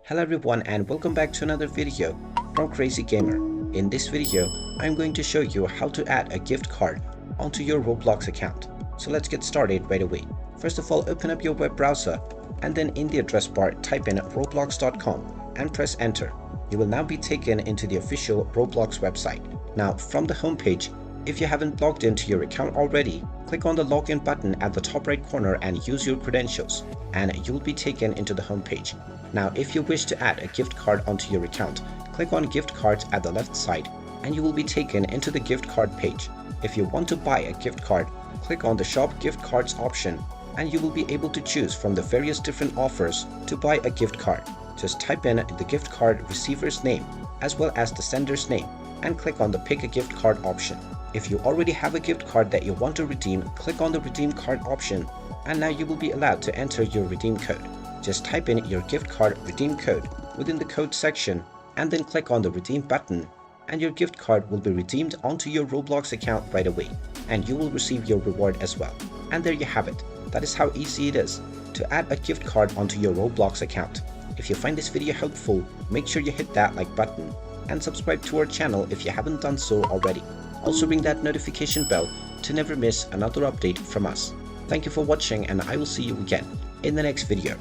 Hello everyone and welcome back to another video from Crazy Gamer. In this video, I'm going to show you how to add a gift card onto your Roblox account. So let's get started right away. First of all, open up your web browser and then in the address bar type in roblox.com and press enter. You will now be taken into the official Roblox website. Now from the home page, if you haven't logged into your account already, click on the login button at the top right corner and use your credentials, and you'll be taken into the home page. Now, if you wish to add a gift card onto your account, click on gift cards at the left side and you will be taken into the gift card page. If you want to buy a gift card, click on the shop gift cards option and you will be able to choose from the various different offers to buy a gift card. Just type in the gift card receiver's name as well as the sender's name and click on the pick a gift card option. If you already have a gift card that you want to redeem, click on the redeem card option and now you will be allowed to enter your redeem code. Just type in your gift card redeem code within the code section and then click on the redeem button and your gift card will be redeemed onto your Roblox account right away and you will receive your reward as well. And there you have it. That is how easy it is to add a gift card onto your Roblox account. If you find this video helpful, make sure you hit that like button and subscribe to our channel if you haven't done so already. Also ring that notification bell to never miss another update from us. Thank you for watching and I will see you again in the next video.